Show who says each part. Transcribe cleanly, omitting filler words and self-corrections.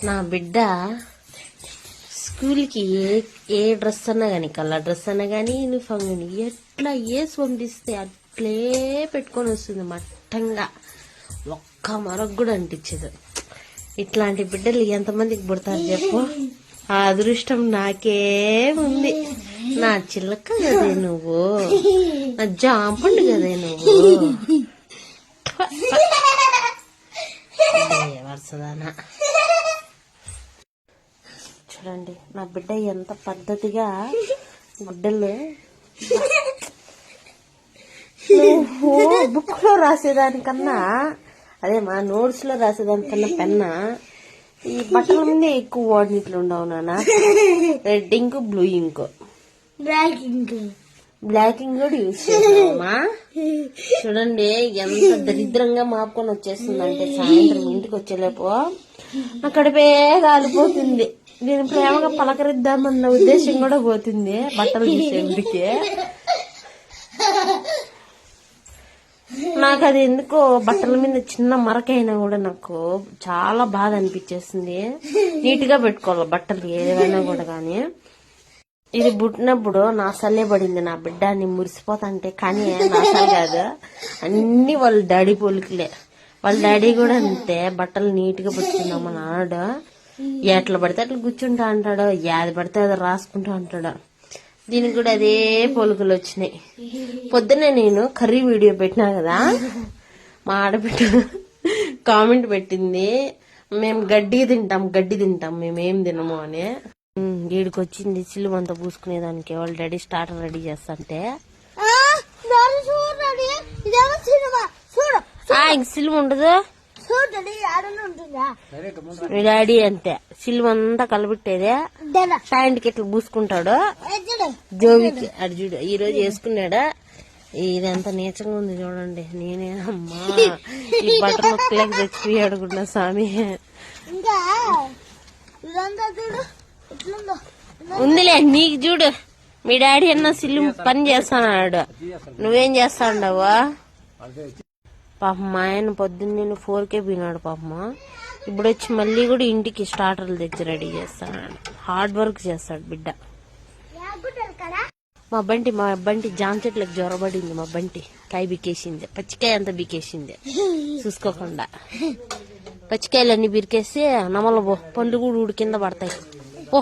Speaker 1: నా బిడ్డ స్కూల్కి ఏ డ్రెస్ అన్నా కానీ కలర్ డ్రెస్ అన్నా కానీ యూనిఫామ్ కానీ ఎట్లా వేసి పంపిస్తే అట్లే పెట్టుకొని వస్తుంది మట్టంగా. ఒక్క మరొక కూడా అనిపించదు. ఇట్లాంటి బిడ్డలు ఎంతమందికి పుడతారు చెప్పు. ఆ అదృష్టం నాకే ఉంది. నా చిల్లక కదే నువ్వు, నా జాంపండు కదే నువ్వు. వరుసదానా చూడండి నా బిడ్డ ఎంత పద్ధతిగా గుడ్డలు బుక్ లో రాసేదానికన్నా, అదే మా నోట్స్ లో రాసేదానికన్నా పెన్నా ఈ బట్టల మీదే ఎక్కువ వాడినట్లు ఉండవు నాన్న. Red ink, blue ink, black ink కూడా యూజ్ చేస్తామా. చూడండి ఎంత దరిద్రంగా మాపుకొని వచ్చేస్తుందంటే సాయంత్రం ఇంటికి వచ్చేలేపు అక్కడిపే కాలిపోతుంది. నేను ప్రేమగా పలకరిద్దామన్న ఉద్దేశం కూడా పోతుంది బట్టలు తీసేందుకే. నాకు అది ఎందుకో బట్టల మీద చిన్న మరకైనా కూడా నాకు చాలా బాధ అనిపించేస్తుంది. నీట్ గా పెట్టుకోవాలి బట్టలు ఏదైనా కూడా. కానీ ఇది పుట్టినప్పుడు నా సల్లే పడింది. నా బిడ్డని మురిసిపోతాంటే కానీ నా సల్ కాదు, అన్ని వాళ్ళ డాడీ పోలికలే. వాళ్ళ డాడీ కూడా అంతే, బట్టలు నీట్ గా పెట్టుకుందామా నాడు ఎట్లా పడితే అట్లా కూర్చుంటా అంటాడు, యాది పడితే అది రాసుకుంటా అంటాడు. దీనికి కూడా అదే పోలికలు వచ్చినాయి. పొద్దున్నే నేను కర్రీ వీడియో పెట్టినా కదా, మా ఆడబిడ్డ కామెంట్ పెట్టింది, మేము గడ్డి తింటాం మేమేం తినము అని. వీడికి వచ్చింది సిలువ అంతా పూసుకునేదానికి వాళ్ళ డాడీ స్టార్టర్ రెడీ చేస్తాంటే సిలువ ఉండదు. మీ డాడీ అంతే సిలువ అంతా కలిపెట్టేదే ప్యాంట్కి ఇట్లా పూసుకుంటాడు. జోవికి అడు చూడు ఈ రోజు వేసుకున్నాడా. ఇదంతా నీచంగా ఉంది చూడండి. నేనే అమ్మా ఈ బట్టలు ఒక్కలేక తెచ్చిపోయి అడుగుతున్నా స్వామి. ఉందిలే నీకు చూడు, మీ డాడీ అన్న సిల్లు పని చేస్తాడు, నువ్వేం చేస్తా ఉండవు. పాపం మా ఆయన పొద్దున్న 4కే పోయినాడు పాపమ్మ. ఇప్పుడు వచ్చి మళ్ళీ కూడా ఇంటికి స్టార్టర్లు తెచ్చి రెడీ చేస్తాడు. హార్డ్ వర్క్ చేస్తాడు బిడ్డ. మా బంటి జామ చెట్లకు జ్వరబడింది. మా బంటి కాయ బికేసింది, పచ్చికాయ అంతా బికేసింది చూసుకోకుండా. పచ్చికాయలన్నీ బిరికేసి నమల పండ్లు కూడా ఊడి కింద పడతాయి. పో